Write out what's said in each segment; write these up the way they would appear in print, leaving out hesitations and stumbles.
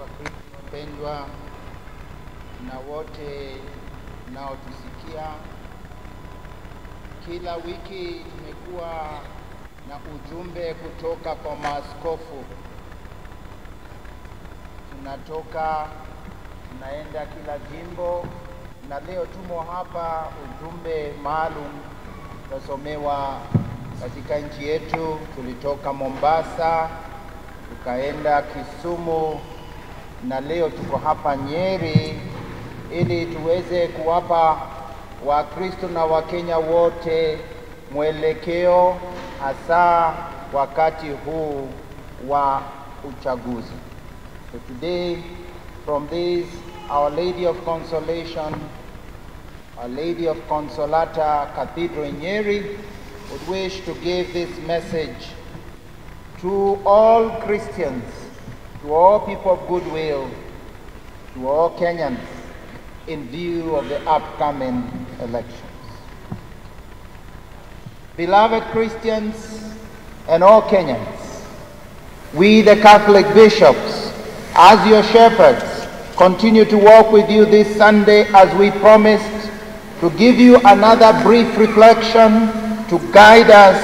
Wakristo wapendwa na wote mnaotusikia, kila wiki tumekuwa na ujumbe kutoka kwa maaskofu. Tunaenda kila jimbo, na leo tumo hapa, ujumbe maalum tutasomewa katika nchi yetu. Tulitoka Mombasa, tukaenda Kisumu, na leo tuko hapa Nyeri ili tuweze kuwapa Wakristo na Wakenya wote mwelekeo, hasa wakati huu wa uchaguzi. So today, from this Our Lady of Consolation, Our Lady of Consolata Cathedral in Nyeri, would wish to give this message to all Christians, to all people of goodwill, to all Kenyans, in view of the upcoming elections. Beloved Christians and all Kenyans, we the Catholic bishops, as your shepherds, continue to walk with you this Sunday as we promised, to give you another brief reflection to guide us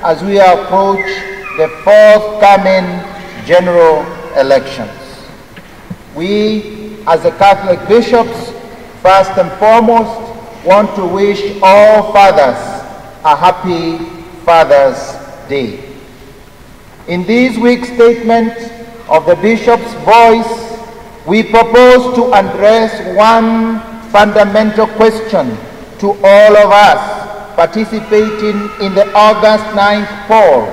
as we approach the forthcoming general elections. We, as the Catholic bishops, first and foremost, want to wish all fathers a happy Father's Day. In this week's statement of the bishop's voice, we propose to address one fundamental question to all of us participating in the August 9th poll.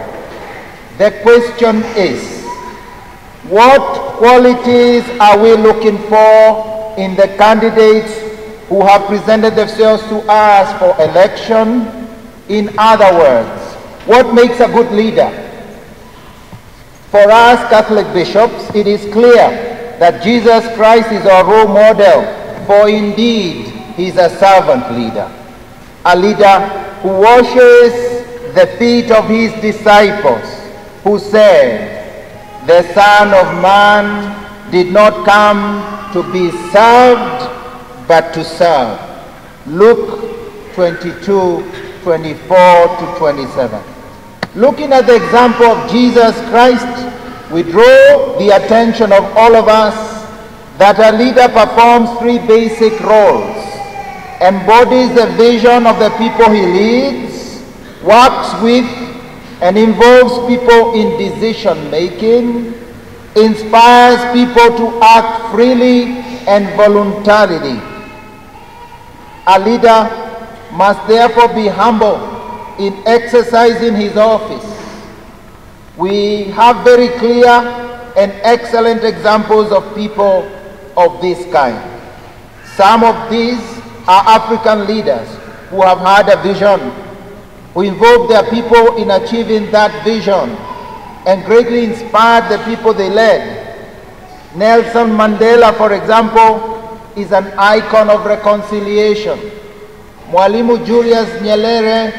The question is, what qualities are we looking for in the candidates who have presented themselves to us for election? In other words, what makes a good leader? For us Catholic bishops, it is clear that Jesus Christ is our role model, for indeed he is a servant leader, a leader who washes the feet of his disciples, who said, "The Son of Man did not come to be served, but to serve." Luke 22:24 to 27. Looking at the example of Jesus Christ, we draw the attention of all of us that a leader performs three basic roles: embodies the vision of the people he leads, works with and involves people in decision-making, inspires people to act freely and voluntarily. A leader must therefore be humble in exercising his office. We have very clear and excellent examples of people of this kind. Some of these are African leaders who have had a vision, who involved their people in achieving that vision and greatly inspired the people they led. Nelson Mandela, for example, is an icon of reconciliation. Mwalimu Julius Nyerere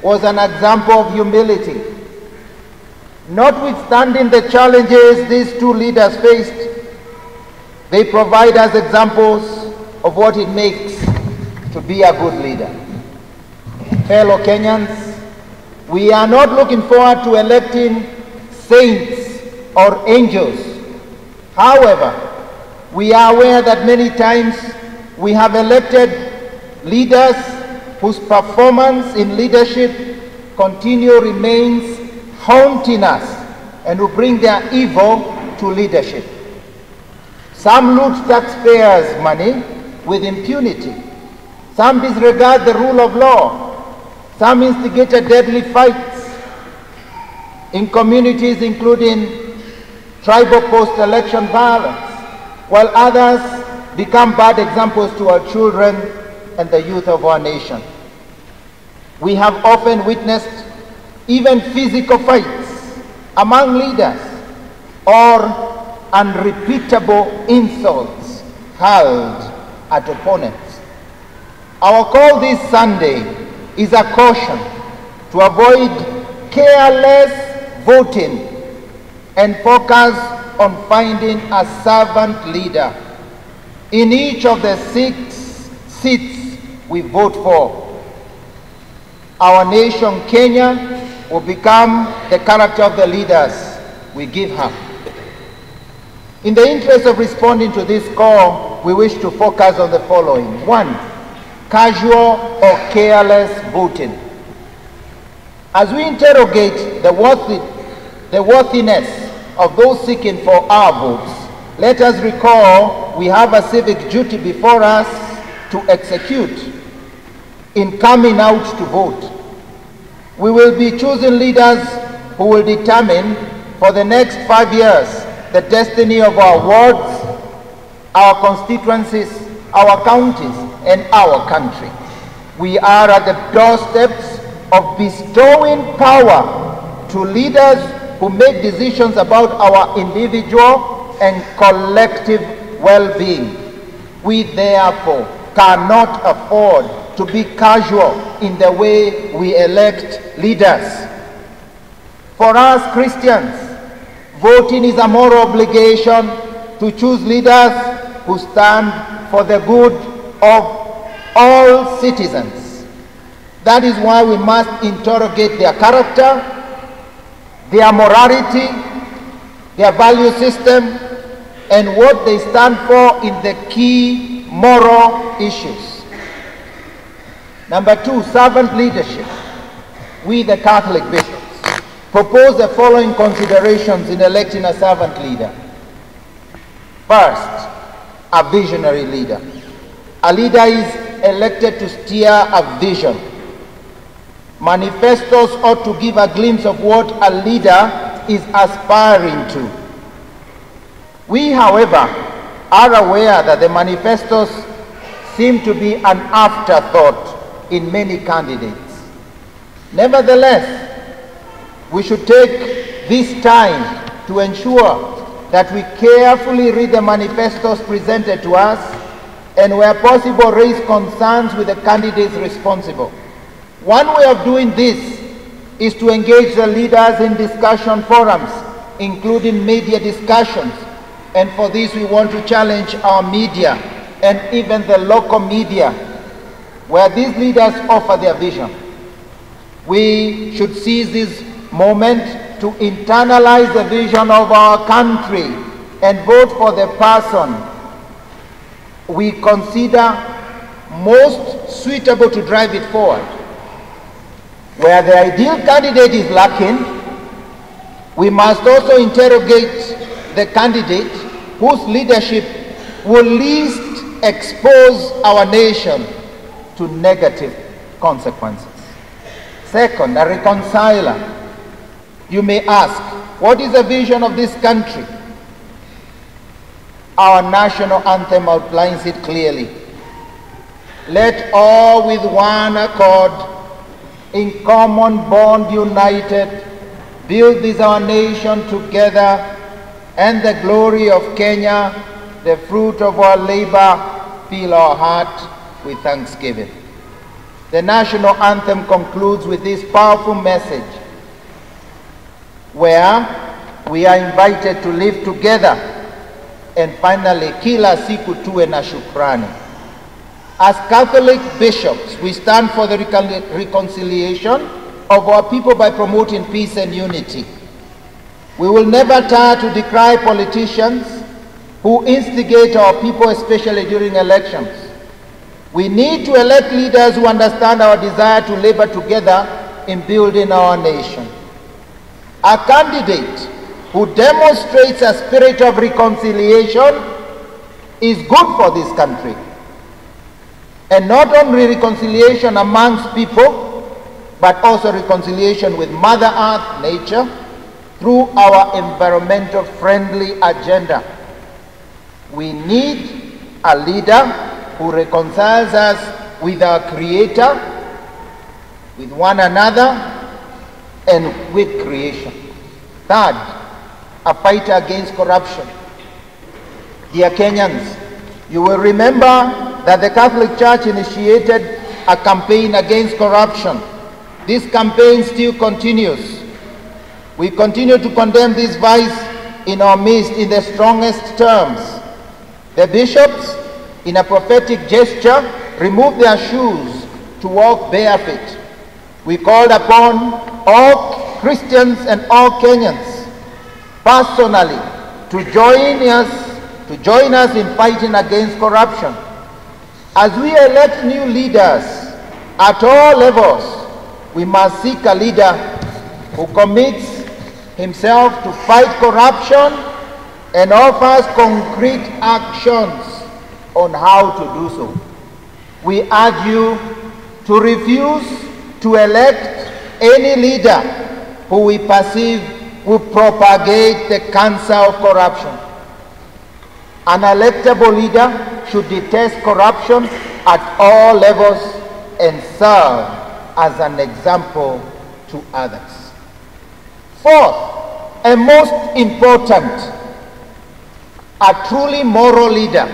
was an example of humility. Notwithstanding the challenges these two leaders faced, they provide us examples of what it makes to be a good leader. Fellow Kenyans, we are not looking forward to electing saints or angels. However, we are aware that many times we have elected leaders whose performance in leadership remains haunting us and who bring their evil to leadership. Some loot taxpayers' money with impunity. Some disregard the rule of law. Some instigated deadly fights in communities, including tribal post-election violence, while others become bad examples to our children and the youth of our nation. We have often witnessed even physical fights among leaders or unrepeatable insults hurled at opponents. Our call this Sunday is a caution to avoid careless voting and focus on finding a servant leader in each of the 6 seats we vote for. Our nation, Kenya, will become the character of the leaders we give her. In the interest of responding to this call, we wish to focus on the following. 1, casual or careless voting. As we interrogate the worthiness of those seeking for our votes, let us recall we have a civic duty before us to execute in coming out to vote. We will be choosing leaders who will determine for the next 5 years the destiny of our wards, our constituencies, our counties, and our country. We are at the doorsteps of bestowing power to leaders who make decisions about our individual and collective well-being. We therefore cannot afford to be casual in the way we elect leaders. For us Christians, voting is a moral obligation to choose leaders who stand for the good of all citizens. That is why we must interrogate their character, their morality, their value system, and what they stand for in the key moral issues. Number 2, servant leadership. We, the Catholic bishops, propose the following considerations in electing a servant leader. First, a visionary leader. A leader is elected to steer a vision. Manifestos ought to give a glimpse of what a leader is aspiring to. We, however, are aware that the manifestos seem to be an afterthought in many candidates. Nevertheless, we should take this time to ensure that we carefully read the manifestos presented to us and where possible raise concerns with the candidates responsible. One way of doing this is to engage the leaders in discussion forums, including media discussions, and for this we want to challenge our media and even the local media where these leaders offer their vision. We should seize this moment to internalize the vision of our country and vote for the person we consider most suitable to drive it forward. Where the ideal candidate is lacking, we must also interrogate the candidate whose leadership will least expose our nation to negative consequences. Second, a reconciler. You may ask, what is the vision of this country? Our national anthem outlines it clearly. Let all with one accord, in common bond united, build this our nation together, and the glory of Kenya, the fruit of our labor, fill our heart with thanksgiving. The national anthem concludes with this powerful message, where we are invited to live together, and finally, kila siku tuwe na shukrani. As Catholic bishops, we stand for the reconciliation of our people by promoting peace and unity. We will never tire to decry politicians who instigate our people, especially during elections. We need to elect leaders who understand our desire to labor together in building our nation. A candidate who demonstrates a spirit of reconciliation is good for this country. And not only reconciliation amongst people, but also reconciliation with Mother Earth, nature, through our environmental friendly agenda. We need a leader who reconciles us with our Creator, with one another, and with creation. Third, a fighter against corruption. Dear Kenyans, you will remember that the Catholic Church initiated a campaign against corruption. This campaign still continues. We continue to condemn this vice in our midst in the strongest terms. The bishops, in a prophetic gesture, removed their shoes to walk barefoot. We called upon all Christians and all Kenyans personally to join us in fighting against corruption. As we elect new leaders at all levels, we must seek a leader who commits himself to fight corruption and offers concrete actions on how to do so. We urge you to refuse to elect any leader who we perceive will propagate the cancer of corruption. An electable leader should detest corruption at all levels and serve as an example to others. Fourth, and most important, a truly moral leader.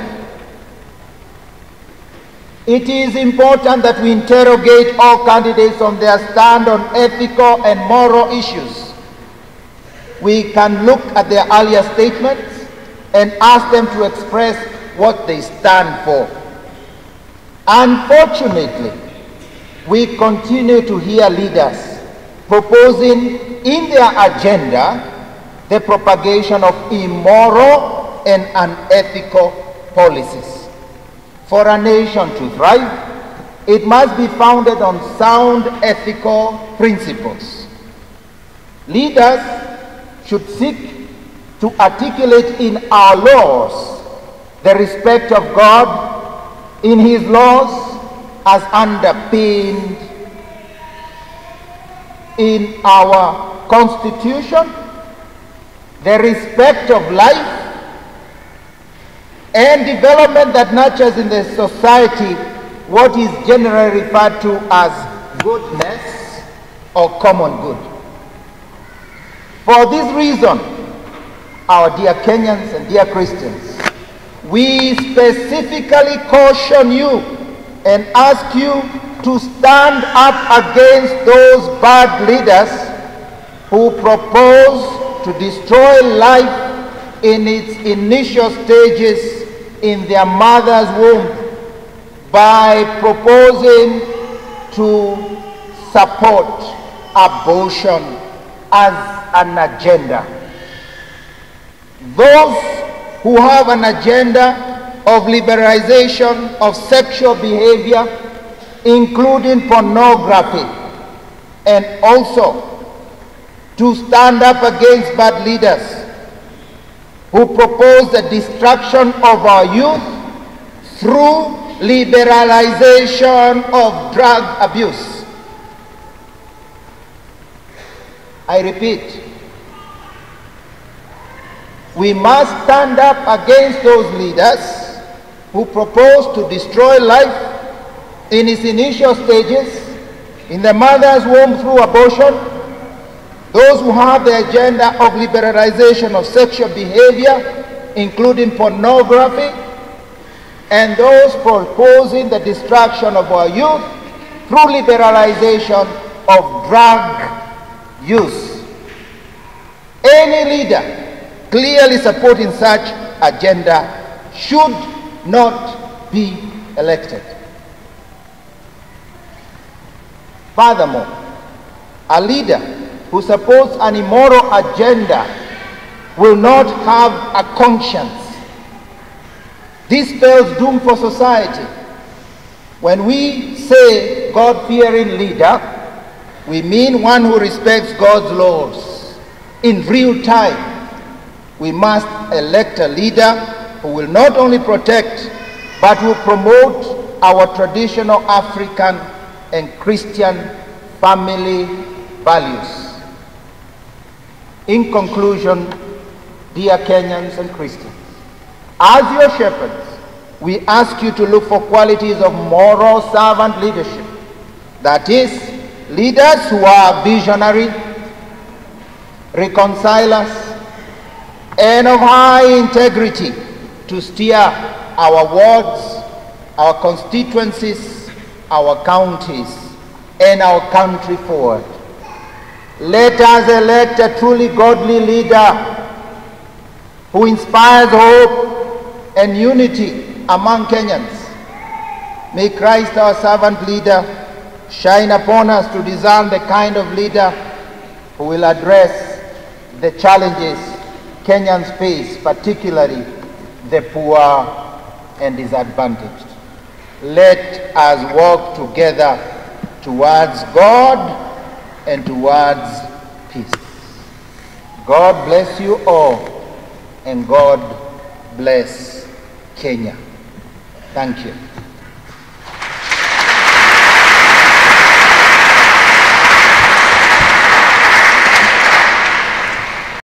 It is important that we interrogate all candidates on their stand on ethical and moral issues. We can look at their earlier statements and ask them to express what they stand for. Unfortunately, we continue to hear leaders proposing in their agenda the propagation of immoral and unethical policies. For a nation to thrive, it must be founded on sound ethical principles. Leaders should seek to articulate in our laws the respect of God in His laws as underpinned in our Constitution, the respect of life, and development that nurtures in the society what is generally referred to as goodness or common good. For this reason, our dear Kenyans and dear Christians, we specifically caution you and ask you to stand up against those bad leaders who propose to destroy life in its initial stages in their mother's womb by proposing to support abortion as an agenda. Those who have an agenda of liberalization of sexual behavior, including pornography, and also to stand up against bad leaders who propose the destruction of our youth through liberalization of drug abuse. I repeat, we must stand up against those leaders who propose to destroy life in its initial stages, in the mother's womb through abortion, those who have the agenda of liberalization of sexual behavior, including pornography, and those proposing the destruction of our youth through liberalization of drug use. Any leader clearly supporting such agenda should not be elected. Furthermore, a leader who supports an immoral agenda will not have a conscience. This spells doom for society. When we say God-fearing leader, we mean one who respects God's laws. In real time, we must elect a leader who will not only protect, but will promote our traditional African and Christian family values. In conclusion, dear Kenyans and Christians, as your shepherds, we ask you to look for qualities of moral servant leadership. That is, leaders who are visionary, reconcilers, and of high integrity to steer our wards, our constituencies, our counties, and our country forward. Let us elect a truly godly leader who inspires hope and unity among Kenyans. May Christ, our servant leader, shine upon us to discern the kind of leader who will address the challenges Kenyans face, particularly the poor and disadvantaged. Let us work together towards God and towards peace. God bless you all, and God bless Kenya. Thank you.